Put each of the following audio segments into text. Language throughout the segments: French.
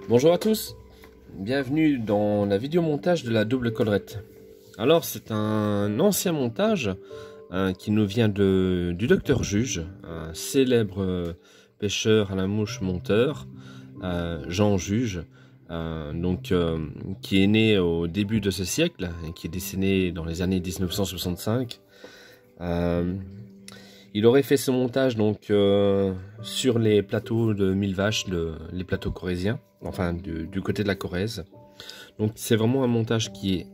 Bonjour à tous, bienvenue dans la vidéo montage de la double collerette. Alors c'est un ancien montage qui nous vient du docteur Juge, un célèbre pêcheur à la mouche monteur, Jean Juge, qui est né au début de ce siècle et qui est décédé dans les années 1965. Il aurait fait ce montage sur les plateaux de Mille Vaches, les plateaux corréziens, enfin du côté de la Corrèze. Donc c'est vraiment un montage qui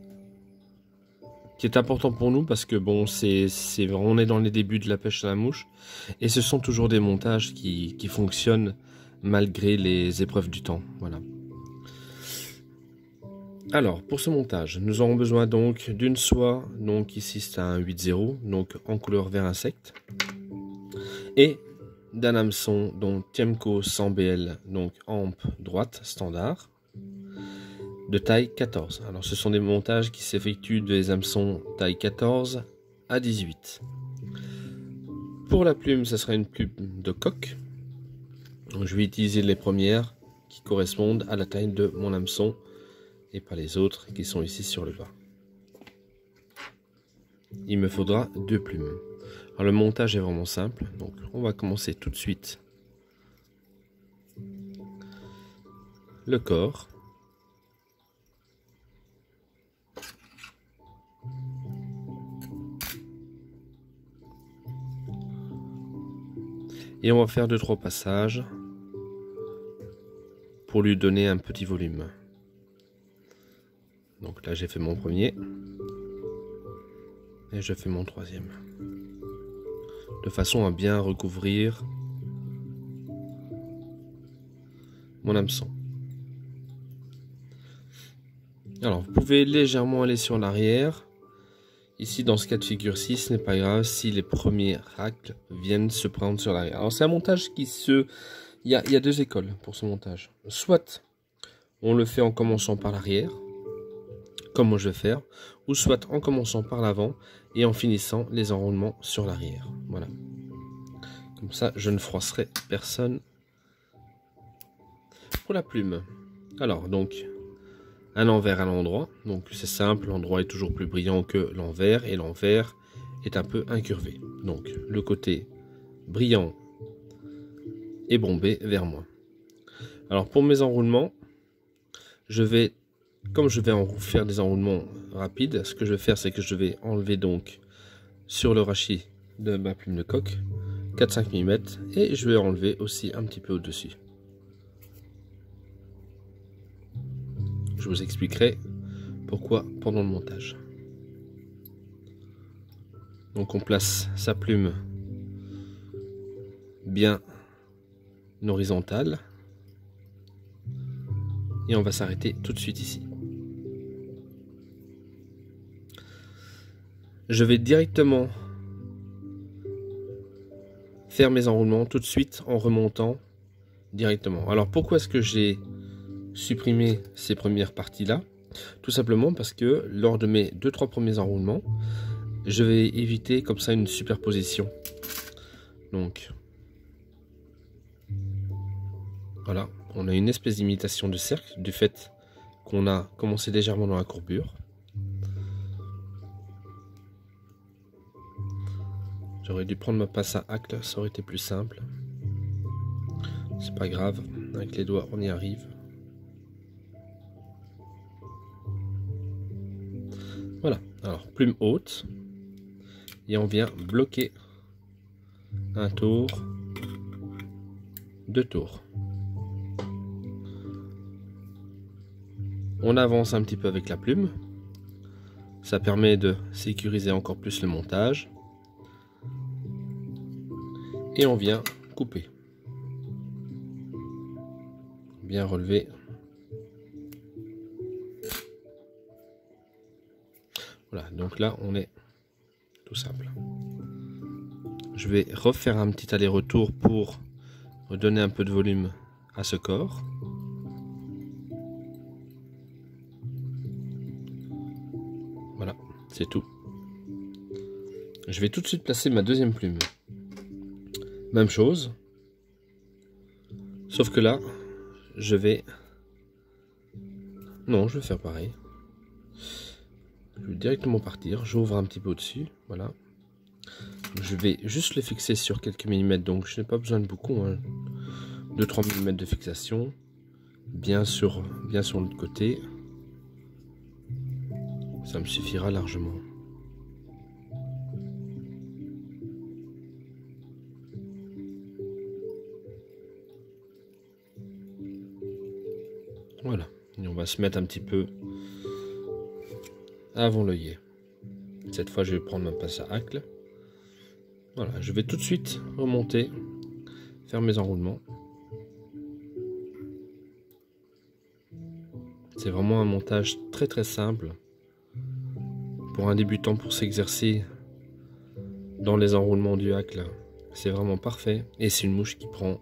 est important pour nous parce que bon, on est dans les débuts de la pêche à la mouche et ce sont toujours des montages qui fonctionnent malgré les épreuves du temps. Voilà. Alors pour ce montage, nous aurons besoin donc d'une soie, donc ici c'est un 8-0, donc en couleur vert insecte, et d'un hameçon donc Tiemco 100 BL, donc ampe droite standard, de taille 14. Alors ce sont des montages qui s'effectuent des hameçons taille 14 à 18. Pour la plume, ce sera une plume de coque. Donc, je vais utiliser les premières qui correspondent à la taille de mon hameçon et pas les autres qui sont ici sur le bas. Il me faudra deux plumes. Alors le montage est vraiment simple, donc on va commencer tout de suite le corps. Et on va faire 2-3 passages pour lui donner un petit volume. Donc là j'ai fait mon premier et je fais mon troisième, de façon à bien recouvrir mon hameçon. Alors vous pouvez légèrement aller sur l'arrière. Ici dans ce cas de figure-ci, ce n'est pas grave si les premiers racles viennent se prendre sur l'arrière. Alors c'est un montage il y a deux écoles pour ce montage. Soit on le fait en commençant par l'arrière, comme moi je vais faire, ou soit en commençant par l'avant et en finissant les enroulements sur l'arrière. Voilà. Comme ça, je ne froisserai personne. Pour la plume, alors donc un envers à l'endroit, donc c'est simple, l'endroit est toujours plus brillant que l'envers et l'envers est un peu incurvé. Donc le côté brillant est bombé vers moi. Alors pour mes enroulements, comme je vais faire des enroulements rapides, ce que je vais faire c'est que je vais enlever donc sur le rachis de ma plume de coque 4-5 mm et je vais enlever aussi un petit peu au-dessus. Je vous expliquerai pourquoi pendant le montage. Donc on place sa plume bien horizontale et on va s'arrêter tout de suite ici. Je vais directement faire mes enroulements tout de suite en remontant directement. Alors pourquoi est-ce que j'ai supprimé ces premières parties là? Tout simplement parce que lors de mes 2-3 premiers enroulements, je vais éviter comme ça une superposition. Donc voilà, on a une espèce d'imitation de cercle du fait qu'on a commencé légèrement dans la courbure. J'aurais dû prendre ma pince à hacle, ça aurait été plus simple. C'est pas grave, avec les doigts on y arrive. Voilà, alors plume haute. Et on vient bloquer un tour, 2 tours. On avance un petit peu avec la plume. Ça permet de sécuriser encore plus le montage. Et on vient couper. Bien relevé. Voilà, donc là on est tout simple. Je vais refaire un petit aller-retour pour redonner un peu de volume à ce corps. Voilà, c'est tout. Je vais tout de suite placer ma deuxième plume. Même chose, sauf que là, je vais Non, je vais faire pareil. Je vais directement partir. J'ouvre un petit peu au-dessus. Voilà. Je vais juste le fixer sur quelques millimètres. Donc je n'ai pas besoin de beaucoup. Hein. 2-3 mm de fixation. Bien sur l'autre côté. Ça me suffira largement. Voilà. Et on va se mettre un petit peu avant l'œillet. Cette fois, je vais prendre ma pince à hacle. Voilà, je vais tout de suite remonter, faire mes enroulements. C'est vraiment un montage très très simple pour un débutant, pour s'exercer dans les enroulements du hacle. C'est vraiment parfait et c'est une mouche qui prend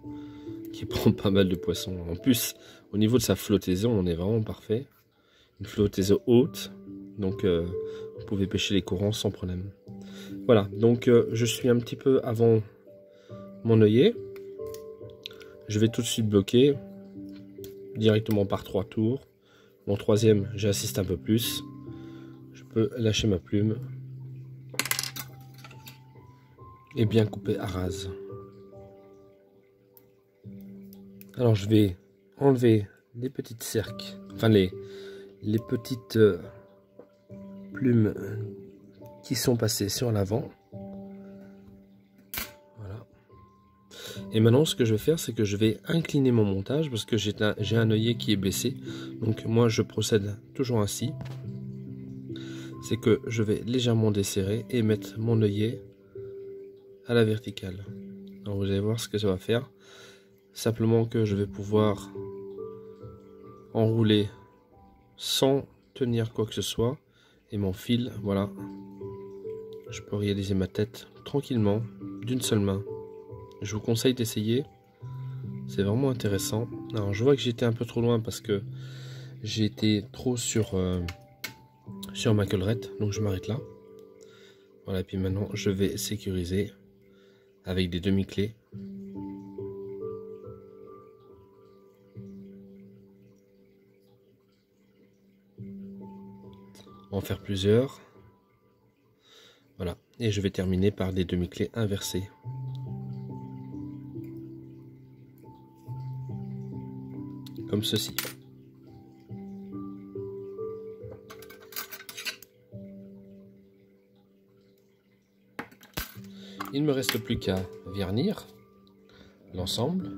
pas mal de poissons. En plus, au niveau de sa flottaison, on est vraiment parfait. Une flottaison haute, donc vous pouvez pêcher les courants sans problème. Voilà, donc je suis un petit peu avant mon œillet. Je vais tout de suite bloquer directement par 3 tours. Mon troisième, j'insiste un peu plus. Je peux lâcher ma plume et bien couper à rase. Alors je vais enlever les petites cerques, enfin les petites plumes qui sont passées sur l'avant. Voilà. Et maintenant ce que je vais faire, c'est que je vais incliner mon montage parce que j'ai un œillet qui est baissé. Donc moi je procède toujours ainsi. C'est que je vais légèrement desserrer et mettre mon œillet à la verticale. Alors vous allez voir ce que ça va faire. Simplement que je vais pouvoir enrouler sans tenir quoi que ce soit. Et mon fil, voilà. Je peux réaliser ma tête tranquillement, d'une seule main. Je vous conseille d'essayer. C'est vraiment intéressant. Alors je vois que j'étais un peu trop loin parce que j'ai été trop sur ma collerette. Donc je m'arrête là. Voilà, et puis maintenant je vais sécuriser avec des demi-clés. En faire plusieurs. Voilà, et je vais terminer par des demi-clés inversées. Comme ceci. Il ne me reste plus qu'à vernir l'ensemble.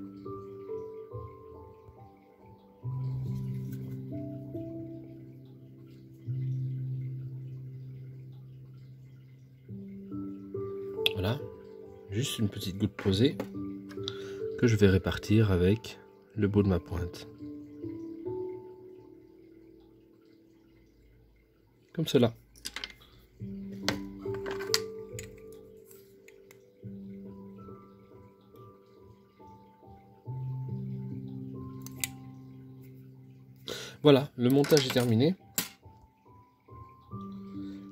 Voilà, juste une petite goutte posée que je vais répartir avec le bout de ma pointe. Comme cela. Voilà, le montage est terminé.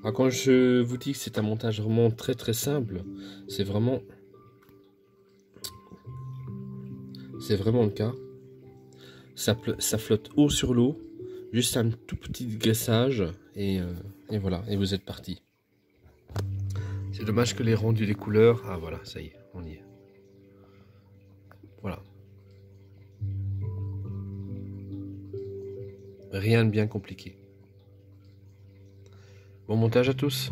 Alors quand je vous dis que c'est un montage vraiment très très simple, c'est vraiment le cas. Ça flotte haut sur l'eau, juste un tout petit graissage et voilà, et vous êtes parti. C'est dommage que les rendus des couleurs, ah voilà, ça y est, on y est. Voilà. Rien de bien compliqué. Bon montage à tous.